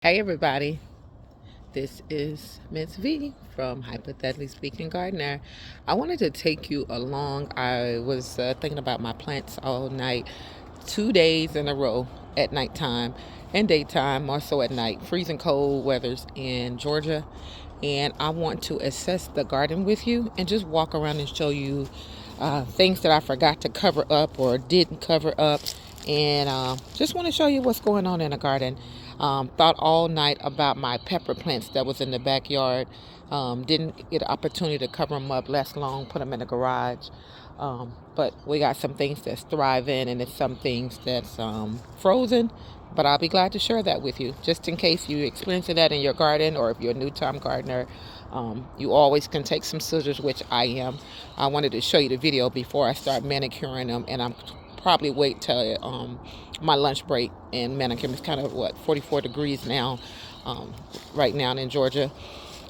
Hey everybody, this is Miss V from Hypothetically Speaking Gardener. I wanted to take you along. I was thinking about my plants all night, 2 days in a row at nighttime and daytime, more so at night. Freezing cold weathers in Georgia, and I want to assess the garden with you and just walk around and show you things that I forgot to cover up or didn't cover up, and just want to show you what's going on in the garden. Thought all night about my pepper plants that was in the backyard. Didn't get an opportunity to cover them up last long, put them in the garage. But we got some things that's thriving and it's some things that's frozen. But I'll be glad to share that with you, just in case you experiencing that in your garden, or if you're a new-time gardener. You always can take some scissors, which I am. I wanted to show you the video before I start manicuring them, and I'm probably wait till my lunch break and manicure. It's kind of 44 degrees now, right now in Georgia.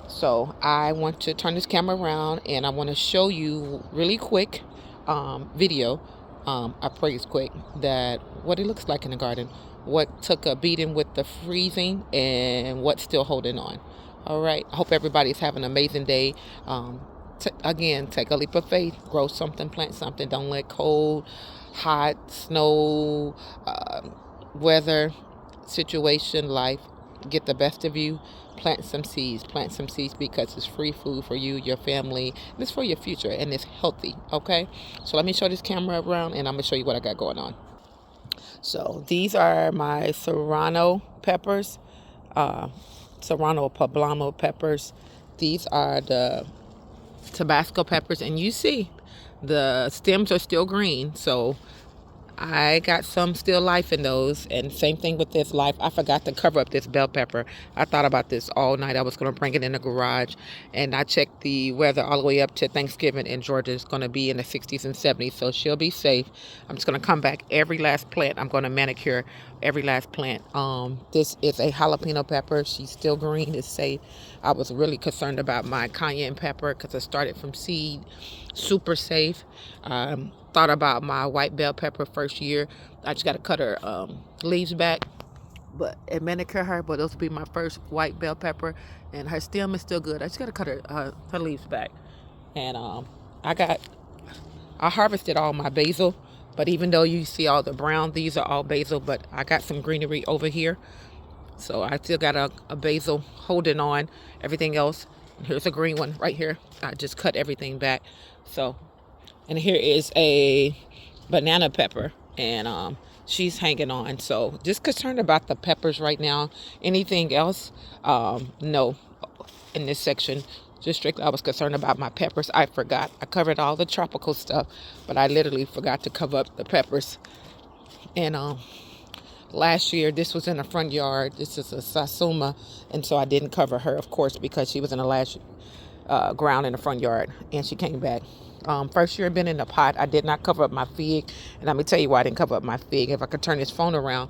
So I want to turn this camera around and I want to show you really quick video. I pray it's quick, that what it looks like in the garden, what took a beating with the freezing, and what's still holding on. All right. I hope everybody's having an amazing day. Again, take a leap of faith, grow something, plant something. Don't let cold, hot, snow, weather, situation, life get the best of you. Plant some seeds, because it's free food for you, your family, and it's for your future, and it's healthy. Okay, so let me show this camera around and I'm gonna show you what I got going on. So these are my serrano peppers, serrano poblano peppers. These are the Tabasco peppers, and you see the stems are still green, so I got some still life in those. And same thing with this life. I forgot to cover up this bell pepper. I thought about this all night. I was going to bring it in the garage, and I checked the weather all the way up to Thanksgiving in Georgia. It's going to be in the 60s and 70s, so she'll be safe. I'm just going to come back every last plant. I'm going to manicure every last plant. This is a jalapeno pepper. She's still green. It's safe. I was really concerned about my cayenne pepper because it started from seed. Super safe. Thought about my white bell pepper first year. I just got to cut her leaves back, and manicure her. But those will be my first white bell pepper, and her stem is still good. I just got to cut her leaves back. And I harvested all my basil, but even though you see all the brown, these are all basil. But I got some greenery over here, so I still got a basil holding on. Everything else, here's a green one right here. I just cut everything back. So. And here is a banana pepper, and she's hanging on. So just concerned about the peppers right now. Anything else? No, in this section. Just strictly, I was concerned about my peppers. I forgot. I covered all the tropical stuff, but I literally forgot to cover up the peppers. And last year, this was in the front yard. This is a Satsuma, and so I didn't cover her, of course, because she was in the last ground in the front yard, and she came back. First year I've been in the pot. I did not cover up my fig, and let me tell you why I didn't cover up my fig. If I could turn this phone around,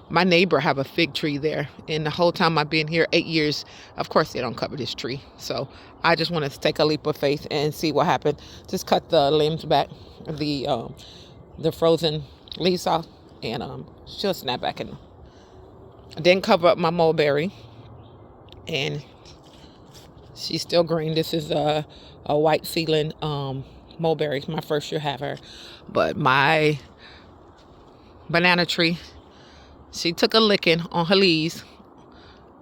my neighbor have a fig tree there, and the whole time I've been here, 8 years, of course they don't cover this tree. So I just want to take a leap of faith and see what happened. Just cut the limbs back, the frozen leaves off, and she'll snap back in. I didn't cover up my mulberry, and she's still green. This is a white ceiling mulberry. My first year have her. But my banana tree, she took a licking on her leaves,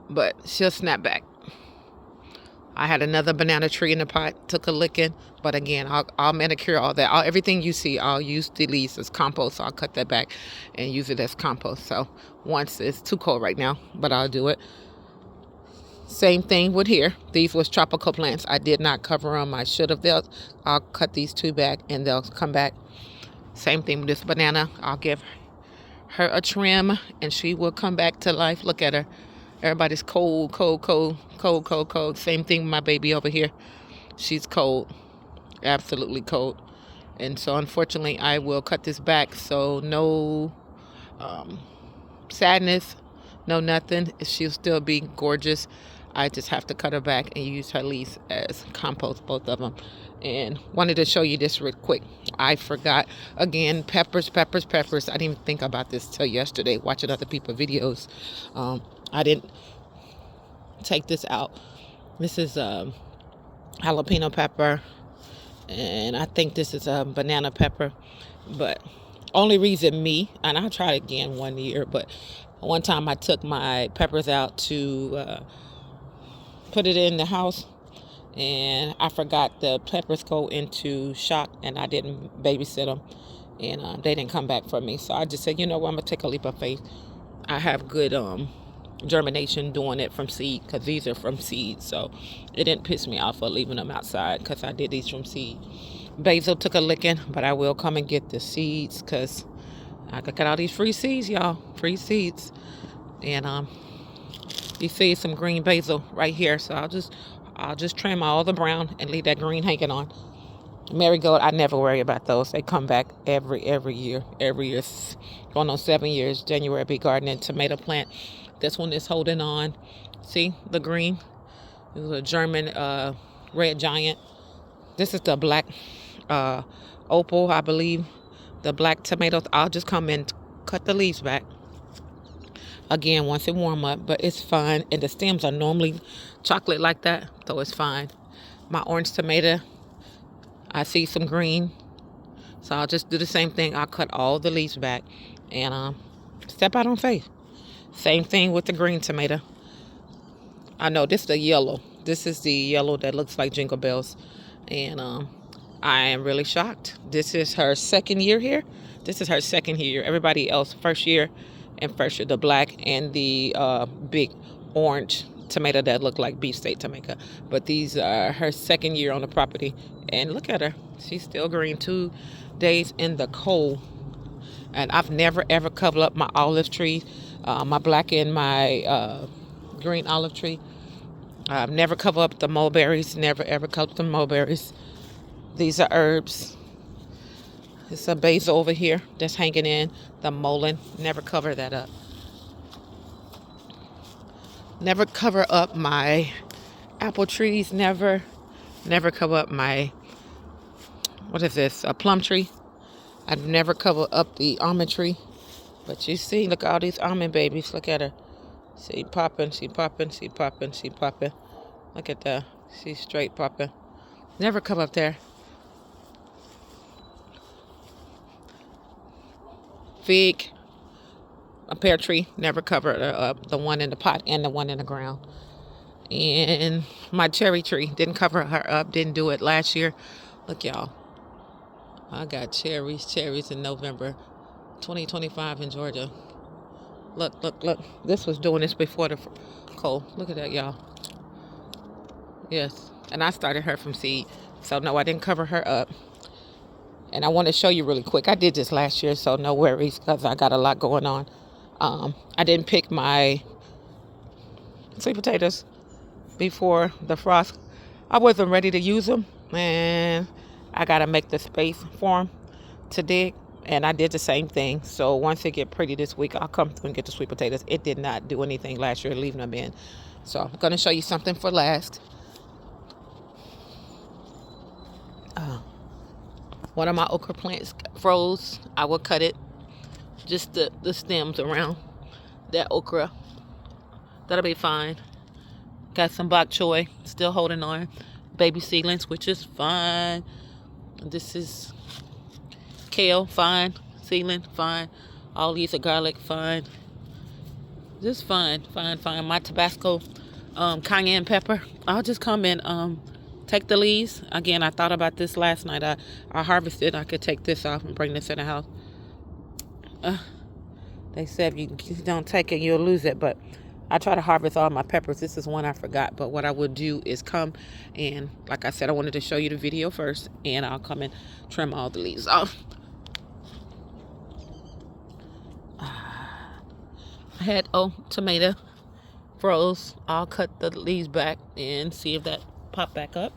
but she'll snap back. I had another banana tree in the pot, took a licking, but again, I'll manicure all that. Everything you see, I'll use the leaves as compost. So I'll cut that back and use it as compost. So once it's too cold right now, but I'll do it. Same thing with here. These was tropical plants. I did not cover them. I should have. I'll cut these two back and they'll come back. Same thing with this banana. I'll give her a trim and she will come back to life. Look at her. Everybody's cold. Same thing with my baby over here. She's cold. Absolutely cold. And so unfortunately I will cut this back. So no sadness, no nothing. She'll still be gorgeous. I just have to cut her back and use her leaves as compost, both of them. And wanted to show you this real quick. I forgot. Again, peppers. I didn't even think about this till yesterday, watching other people's videos. I didn't take this out. This is jalapeno pepper, and I think this is a banana pepper. But only reason and I'll try it again one year, but one time I took my peppers out to put it in the house, and I forgot the peppers go into shock, and I didn't babysit them, and they didn't come back from me. So I just said, you know what, I'm gonna take a leap of faith. I have good germination doing it from seed, because these are from seed, so it didn't piss me off for leaving them outside, because I did these from seed. Basil took a licking, but I will come and get the seeds, because I got all these free seeds, y'all. Free seeds. And you see some green basil right here, so I'll just trim all the brown and leave that green hanging on. Marigold, I never worry about those. They come back every year. Every year. Going on 7 years. January, be gardening tomato plant. This one is holding on. See the green? This is a German red giant. This is the black opal, I believe. The black tomatoes. I'll just come and cut the leaves back again once it warm up, but it's fine. And the stems are normally chocolate like that, so it's fine. My orange tomato, I see some green, so I'll just do the same thing. I'll cut all the leaves back and step out on faith. Same thing with the green tomato. I know this is the yellow. This is the yellow that looks like jingle bells, and I am really shocked. This is her second year here. This is her second year. Everybody else first year, the black and the big orange tomato that look like beefsteak tomato. But these are her second year on the property, and look at her. She's still green. 2 days in the cold, and I've never ever covered up my olive tree, my black and my green olive tree. I've never covered up the mulberries. Never ever covered the mulberries. These are herbs. It's a basil over here that's hanging in. The mullein. Never cover that up. Never cover up my apple trees. Never cover up my, what is this, a plum tree. I've never covered up the almond tree. But you see, look at all these almond babies. Look at her. She popping. Look at that. She's straight popping. Never come up there. Fig, a pear tree, never covered up. The one in the pot and the one in the ground. And my cherry tree, didn't cover her up. Didn't do it last year. Look, y'all. I got cherries in November 2025 in Georgia. Look. This was doing this before the cold. Look at that, y'all. Yes. And I started her from seed. So, no, I didn't cover her up. And I want to show you really quick. I did this last year, so no worries, because I got a lot going on. I didn't pick my sweet potatoes before the frost. I wasn't ready to use them, and I got to make the space for them to dig. And I did the same thing. So once they get pretty this week, I'll come through and get the sweet potatoes. It did not do anything last year, leaving them in. So I'm going to show you something for last. One of my okra plants froze. I will cut it, just the stems around that okra. That'll be fine. Got some bok choy, still holding on. Baby seedlings, which is fine. This is kale, fine. Seedling, fine. All these are garlic, fine. Just fine. My Tabasco cayenne pepper, I'll just come and take the leaves. Again, I thought about this last night. I harvested. I could take this off and bring this in the house. They said if you don't take it, you'll lose it. But I try to harvest all my peppers. This is one I forgot. But what I would do is come and, like I said, I wanted to show you the video first. And I'll come and trim all the leaves off. I had tomato froze. I'll cut the leaves back and see if that pop back up.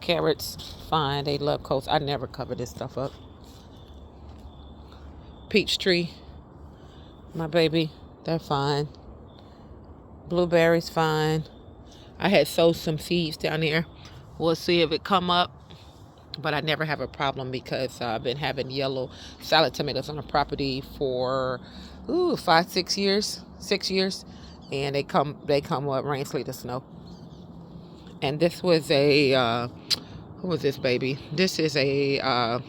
Carrots, fine. They love coats. I never cover this stuff up. Peach tree, my baby, they're fine. Blueberries, fine. I had sowed some seeds down there. We'll see if it come up. But I never have a problem because I've been having yellow salad tomatoes on the property for 6 years. and they come up rain, sleet, or snow. And this was a what was this, baby? This is a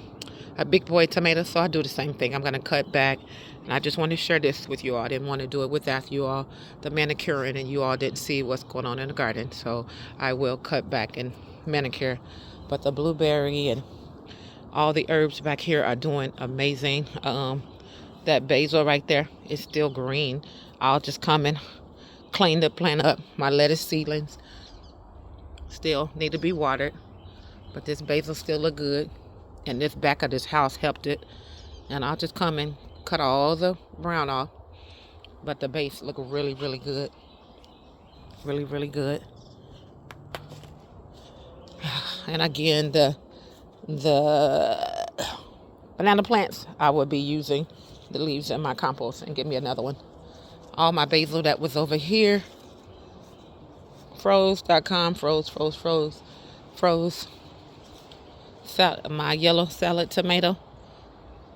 big boy tomato, so I do the same thing. I'm gonna cut back, and I just want to share this with you all. I didn't want to do it without you all, the manicuring, and you all didn't see what's going on in the garden, so I will cut back and manicure. But the blueberry and all the herbs back here are doing amazing. That basil right there is still green. I'll just come and clean the plant up. My lettuce seedlings still need to be watered, but this basil still look good, and this back of this house helped it. And I'll just come and cut all the brown off, but the base look really, really good. Really, really good. And again, the banana plants, I will be using the leaves in my compost and give me another one. All my basil that was over here, froze.com, froze. My yellow salad tomato.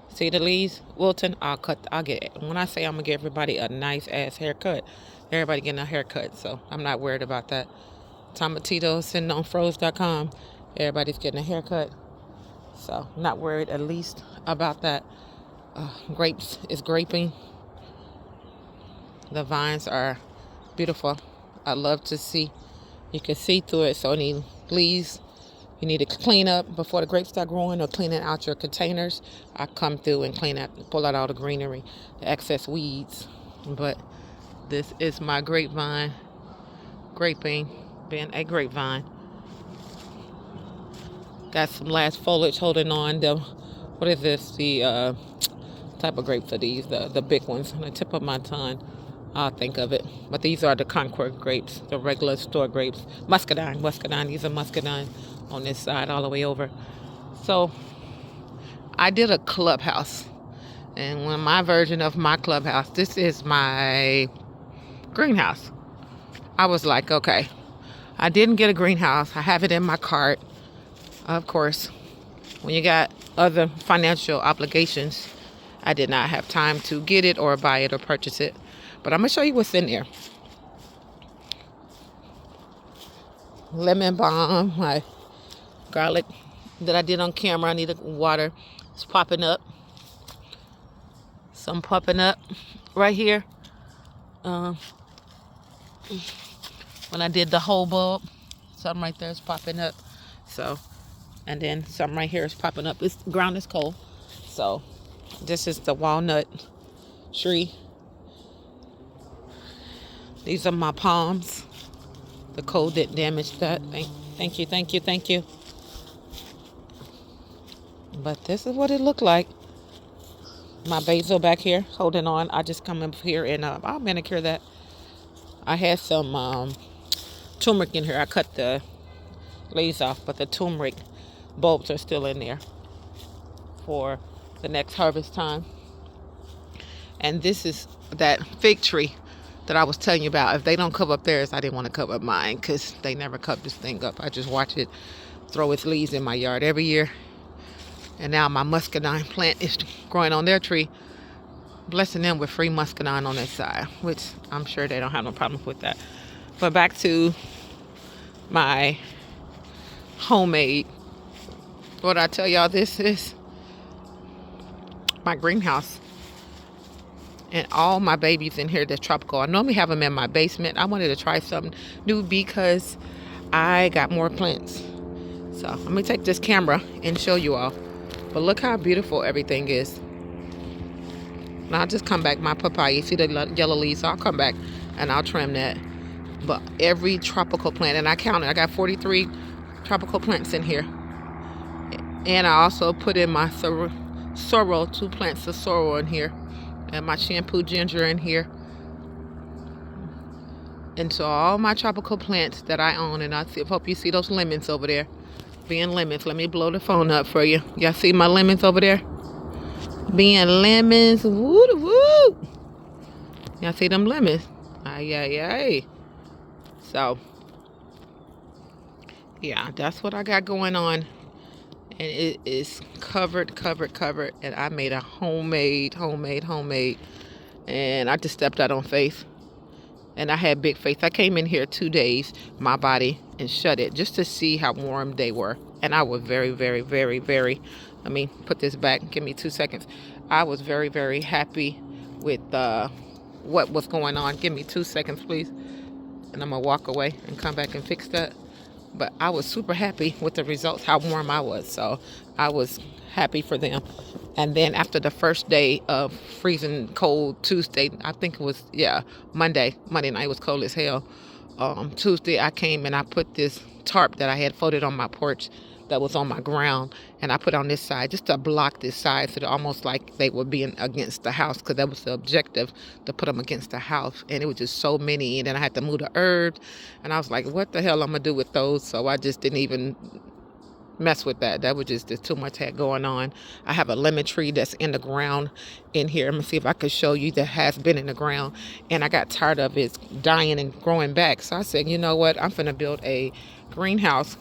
See the leaves wilting? I'll get it. When I say I'm gonna give everybody a nice ass haircut, everybody getting a haircut, so I'm not worried about that. Tomatillo sitting on froze.com, everybody's getting a haircut, so I'm not worried at least about that. Grapes is graping. The vines are beautiful. I love to see. You can see through it, so any leaves you need to clean up before the grapes start growing, or cleaning out your containers. I come through and pull out all the greenery, the excess weeds. But this is my grapevine, being a grapevine. Got some last foliage holding on. What is this? The type of grapes are these? The big ones on the tip of my tongue. I'll think of it. But these are the Concord grapes, the regular store grapes. Muscadine. These are muscadine on this side all the way over. So I did a clubhouse. And when my version of my clubhouse, this is my greenhouse. I was like, okay, I didn't get a greenhouse. I have it in my cart. Of course, when you got other financial obligations, I did not have time to get it or buy it or purchase it. But I'm going to show you what's in there. Lemon balm, my garlic that I did on camera. I needed water. It's popping up. Some popping up right here. When I did the whole bulb, something right there is popping up. So, and then something right here is popping up. This ground is cold. So, this is the walnut tree. These are my palms. The cold didn't damage that. Thank you. But this is what it looked like. My basil back here, holding on. I just come up here and I'll manicure that. I had some turmeric in here. I cut the leaves off, but the turmeric bulbs are still in there for the next harvest time. And this is that fig tree that I was telling you about. If they don't cover up theirs, I didn't want to cover up mine because they never cover this thing up. I just watch it throw its leaves in my yard every year. And now my muscadine plant is growing on their tree, blessing them with free muscadine on their side, which I'm sure they don't have no problem with that. But back to my homemade. What I tell y'all, this is my greenhouse. And all my babies in here, they're tropical. I normally have them in my basement. I wanted to try something new because I got more plants. So let me take this camera and show you all. But look how beautiful everything is. And I'll just come back. My papaya, you see the yellow leaves? So I'll come back and I'll trim that. But every tropical plant, and I counted, I got 43 tropical plants in here. And I also put in my sorrel, 2 plants of sorrel in here. And my shampoo ginger in here. And so all my tropical plants that I own, and I hope you see those lemons over there. Being lemons. Let me blow the phone up for you. Y'all see my lemons over there? Being lemons. Woo woo. Y'all see them lemons? Ay. So, yeah, that's what I got going on. And it is covered. And I made a homemade. And I just stepped out on faith. And I had big faith. I came in here 2 days, my body, and shut it just to see how warm they were. And I was very, very, very, very, let me put this back. Give me 2 seconds. I was very, very happy with what was going on. Give me 2 seconds, please. And I'm going to walk away and come back and fix that. But I was super happy with the results, how warm I was. So I was happy for them. And then after the first day of freezing cold Tuesday, I think it was, Monday night was cold as hell. Tuesday I came and I put this tarp that I had folded on my porch that was on my ground, and I put on this side just to block this side, so they're almost like they were being against the house, because that was the objective, to put them against the house. And it was just so many, and then I had to move the herbs, and I was like, what the hell I'm gonna do with those? So I just didn't even mess with that. That was just too much had going on. I have a lemon tree that's in the ground in here. I'm gonna see if I could show you, that has been in the ground, and I got tired of it dying and growing back. So I said, you know what, I'm gonna build a greenhouse.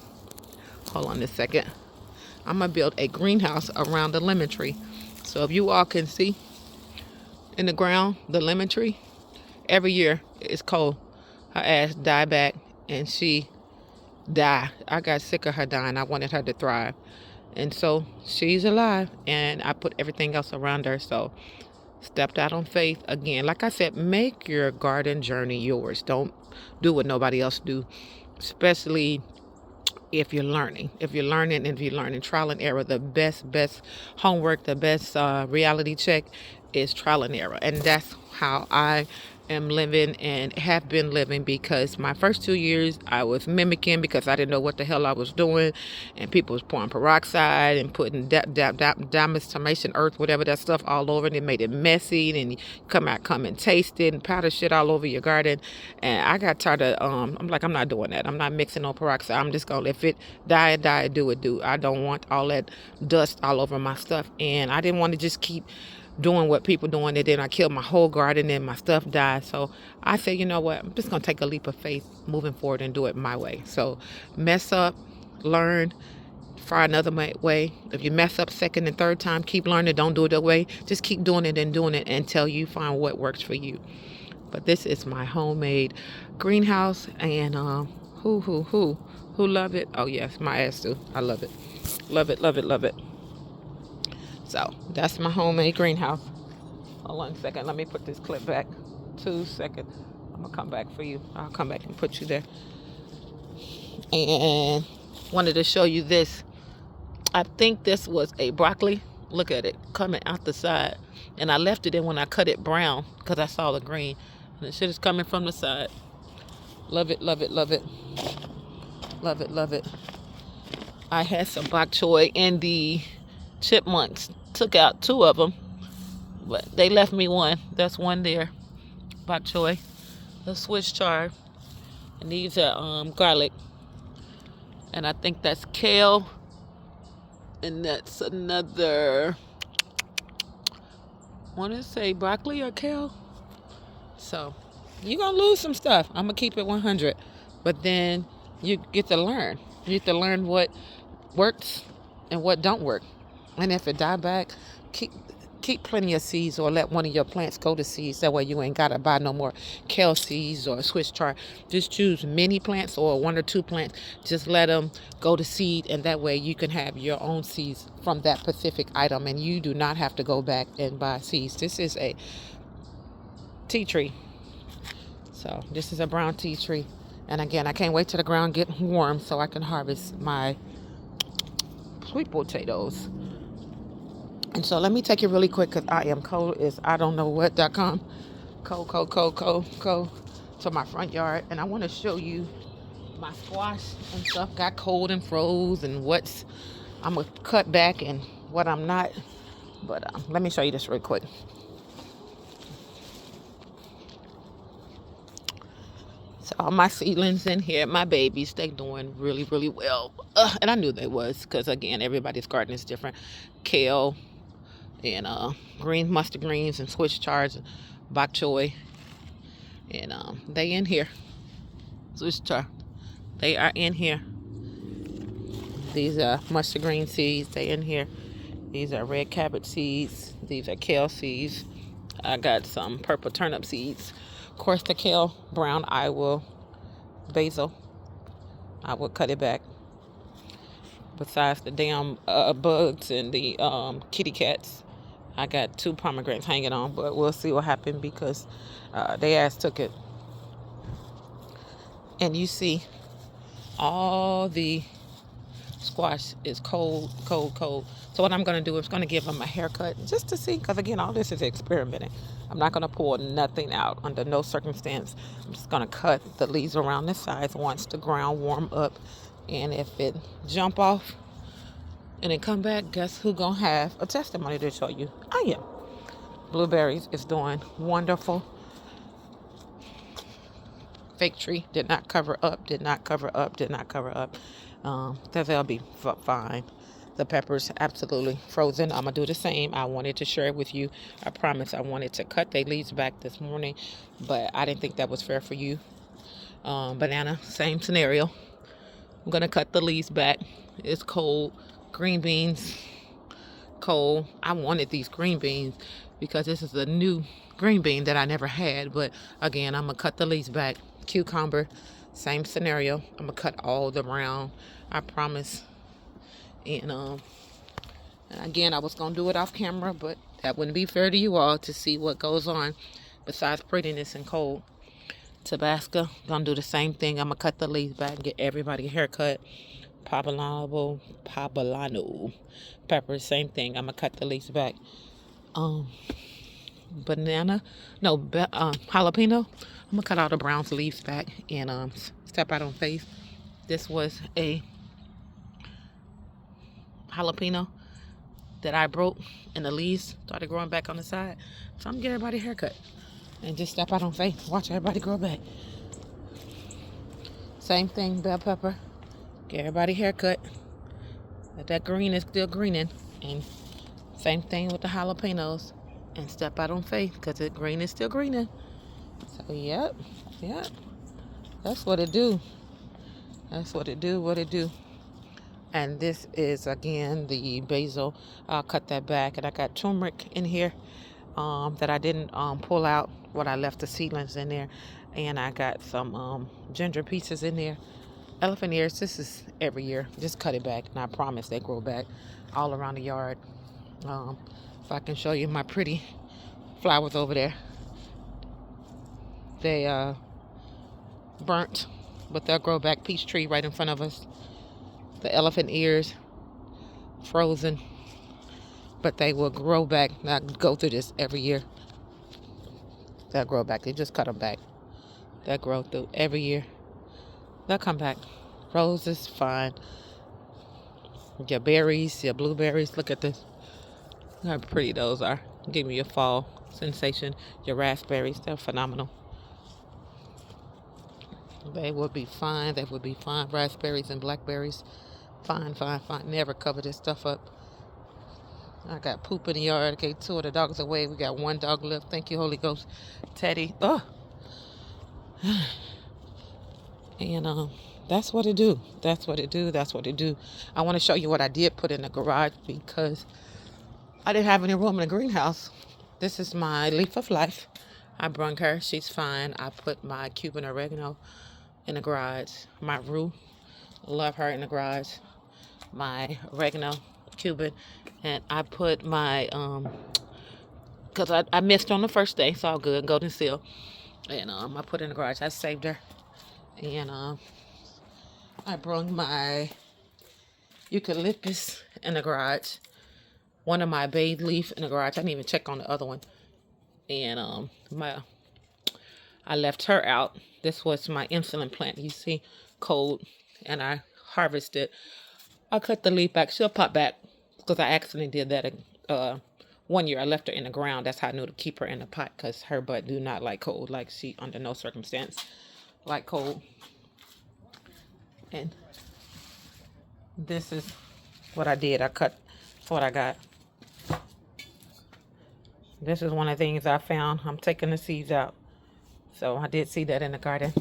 Hold on a second. I'm gonna build a greenhouse around the lemon tree. So if you all can see in the ground, the lemon tree, every year it's cold, her ass die back, and she die. I got sick of her dying. I wanted her to thrive. And so she's alive, and I put everything else around her. So stepped out on faith again. Like I said, make your garden journey yours. Don't do what nobody else do, especially if you're learning. If you're learning trial and error. The best homework, the best reality check is trial and error. And that's how I am living and have been living, because my first 2 years I was mimicking because I didn't know what the hell I was doing, and people was pouring peroxide and putting diamethylation, earth, whatever that stuff all over, and it made it messy, and you come and taste it and powder shit all over your garden. And I got tired of I'm like, I'm not doing that. I'm not mixing no peroxide. I'm just gonna, if it die, do it. I don't want all that dust all over my stuff. And I didn't want to just keep doing what people doing, and then I killed my whole garden and my stuff died. So I said, you know what, I'm just gonna take a leap of faith moving forward and do it my way. So mess up, learn, try another way. If you mess up second and third time, keep learning. Don't do it that way. Just keep doing it and doing it until you find what works for you. But this is my homemade greenhouse, and who love it? Oh yes, my ass too. I love it. Love it. So that's my homemade greenhouse. Hold on a second. Let me put this clip back. 2 seconds. I'm gonna come back for you. I'll come back and put you there. And wanted to show you this. I think this was a broccoli. Look at it coming out the side. And I left it in when I cut it brown because I saw the green. And the shit is coming from the side. Love it. I had some bok choy, and the chipmunks took out 2 of them, but they left me 1. That's 1 there. Bok choy, the Swiss chard, and these are garlic, and I think that's kale, and that's another, I want to say broccoli or kale. So you're gonna lose some stuff. I'm gonna keep it 100, but then you get to learn. You get to learn what works and what don't work. And if it die back, keep plenty of seeds, or let one of your plants go to seeds. That way you ain't gotta buy no more kale seeds or Swiss chard. Just choose many plants or 1 or 2 plants. Just let them go to seed, and that way you can have your own seeds from that specific item, and you do not have to go back and buy seeds. This is a tea tree. So this is a brown tea tree. And again, I can't wait till the ground get warm so I can harvest my sweet potatoes. And so let me take it really quick, because I am cold as I don't know what.com. Cold to my front yard. And I want to show you my squash and stuff got cold and froze, and what's I'm going to cut back and what I'm not. But let me show you this real quick. So all my seedlings in here, my babies, they doing really, really well. And I knew they was, because again, everybody's garden is different. Kale and green mustard greens and Swiss chards, bok choy, and they in here. Swiss chard, they are in here. These are mustard green seeds, they in here. These are red cabbage seeds. These are kale seeds. I got some purple turnip seeds, course, the kale brown, basil, I will cut it back. Besides the damn bugs and the kitty cats, I got 2 pomegranates hanging on, but we'll see what happened because they ass took it. And you see, all the squash is cold. So what I'm going to do is going to give them a haircut just to see, because again, all this is experimenting. I'm not going to pull nothing out under no circumstance. I'm just going to cut the leaves around the sides once the ground warm up. And if it jump off and it come back, guess who going to have a testimony to show you? I am. Blueberries is doing wonderful. Fake tree did not cover up. They'll be fine. The peppers, absolutely frozen. I'm going to do the same. I wanted to share it with you. I promise I wanted to cut their leaves back this morning, but I didn't think that was fair for you. Banana, same scenario. I'm going to cut the leaves back. It's cold. Green beans, cold. I wanted these green beans because this is a new green bean that I never had, but again, I'm going to cut the leaves back. Cucumber, same scenario. I'm going to cut all the round. I promise. And again, I was going to do it off camera, but that wouldn't be fair to you all to see what goes on besides prettiness and cold. Tabasco, going to do the same thing. I'm going to cut the leaves back and get everybody a haircut. Poblano peppers, same thing. I'm going to cut the leaves back. Jalapeno, I'm going to cut all the brown leaves back and step out on faith. This was a jalapeno that I broke and the leaves started growing back on the side. So I'm going to get everybody a haircut and just step out on faith. Watch everybody grow back. Same thing, bell pepper. Get everybody a haircut. That green is still greening. And same thing with the jalapenos. And step out on faith because the green is still greening. So, yep. That's what it do. What it do. And this is, again, the basil. I'll cut that back. And I got turmeric in here that I didn't pull out. What I left the seedlings in there. And I got some ginger pieces in there. Elephant ears, this is every year. Just cut it back. And I promise they grow back all around the yard. If I can show you my pretty flowers over there. They burnt, but they'll grow back. Peach tree right in front of us. The elephant ears, frozen, but they will grow back. I go through this every year. They'll grow back. They just cut them back. They'll grow through every year. They'll come back. Roses, fine. Your berries, your blueberries. Look at this. Look how pretty those are. Give me a fall sensation. Your raspberries, they're phenomenal. They would be fine. Raspberries and blackberries. Fine. Never cover this stuff up. I got poop in the yard. Okay, 2 of the dogs away. We got 1 dog left. Thank you, Holy Ghost. Teddy. Oh. And that's what it do. I want to show you what I did put in the garage because I didn't have any room in the greenhouse. This is my leaf of life. I brung her. She's fine. I put my Cuban oregano in the garage. My rue. Love her in the garage. My oregano, Cuban. And I put my, because I missed on the first day. It's all good. Golden seal. And I put in the garage. I saved her. And I brung my eucalyptus in the garage. One of my bay leaf in the garage. I didn't even check on the other one. And I left her out. This was my insulin plant. You see, cold. And I harvested. I cut the leaf back. She'll pop back because I accidentally did that. One year I left her in the ground. That's how I knew to keep her in the pot because her butt do not like cold. Like she under no circumstance like cold. And this is what I did. I cut what I got. This is one of the things I found. I'm taking the seeds out. So I did see that in the garden.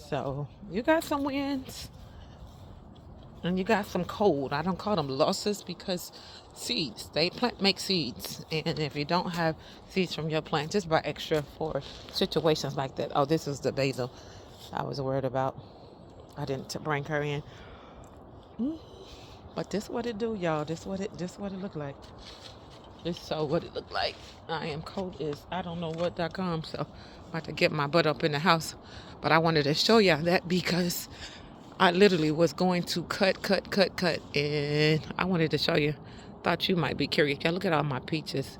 So you got some wins. and you got some cold. I don't call them losses because seeds, they plant make seeds, and if you don't have seeds from your plant, just buy extra for situations like that. Oh, this is the basil I was worried about. I didn't bring her in. But this what it do, y'all. This what it look like. This so what it look like. I am cold is I don't know what.com, so I'm about to get my butt up in the house. But I wanted to show y'all that because I literally was going to cut, and I wanted to show you. Thought you might be curious. Y'all look at all my peaches.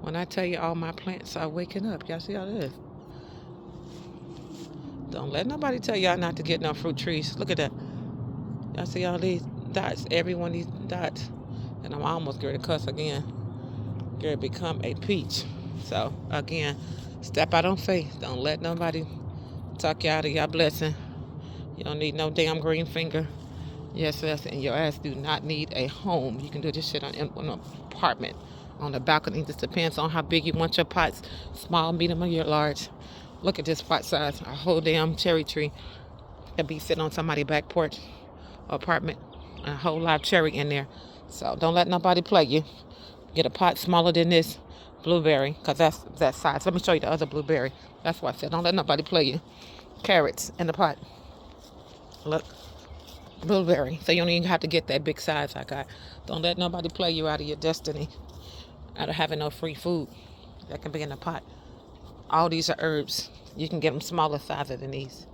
When I tell you all my plants are waking up, y'all see how it is. Don't let nobody tell y'all not to get no fruit trees. Look at that. Y'all see all these dots, every one of these dots. And I'm almost going to cuss again. Going to become a peach. So, again, step out on faith. Don't let nobody talk you out of your blessing. You don't need no damn green finger. Yes, and your ass do not need a home. You can do this shit on an apartment, on the balcony. This depends on how big you want your pots. Small, medium, or large. Look at this pot size. A whole damn cherry tree can be sitting on somebody's back porch apartment. A whole live cherry in there. So don't let nobody play you. Get a pot smaller than this blueberry, because that's that size. Let me show you the other blueberry. That's why I said don't let nobody play you. Carrots in the pot. Look. Blueberry. So you don't even have to get that big size I got. Don't let nobody play you out of your destiny. Out of having no free food. That can be in the pot. All these are herbs. You can get them smaller sizes than these.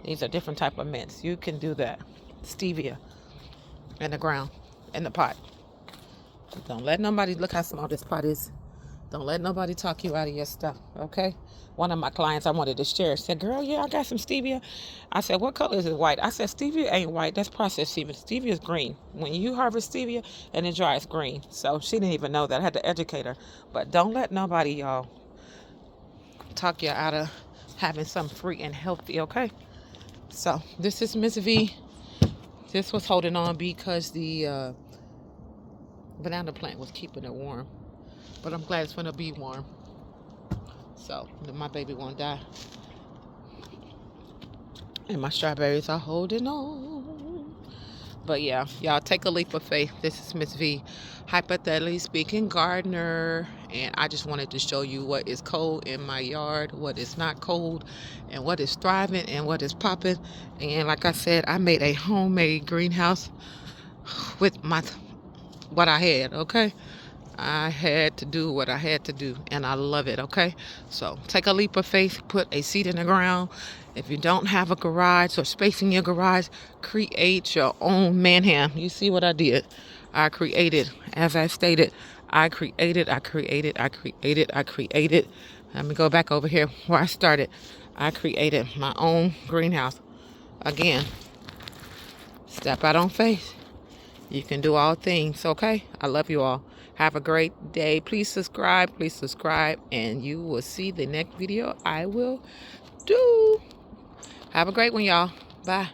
These are different type of mints. You can do that. Stevia in the ground, in the pot. Don't let nobody, look how small this pot is. Don't let nobody talk you out of your stuff, okay? One of my clients I wanted to share said, girl, yeah, I got some stevia. I said, what color is it? White. I said, stevia ain't white. That's processed stevia. Stevia is green. When you harvest stevia and it dries, green. So she didn't even know that. I had to educate her. But don't let nobody, y'all, talk you out of having something free and healthy, okay? So this is Miss V. This was holding on because the banana plant was keeping it warm. But I'm glad it's going to be warm. So my baby won't die. And my strawberries are holding on. But yeah, y'all take a leap of faith. This is Miss V, hypothetically speaking gardener. And I just wanted to show you what is cold in my yard, what is not cold, and what is thriving and what is popping. And like I said, I made a homemade greenhouse with what I had, okay? I had to do what I had to do, and I love it, okay? So take a leap of faith, put a seed in the ground. If you don't have a garage or space in your garage, create your own manham. You see what I did? I created, as I stated, I created. Let me go back over here where I started. I created my own greenhouse. Again, step out on faith. You can do all things, okay? I love you all. Have a great day. Please subscribe, and you will see the next video I will do. Have a great one, y'all. Bye.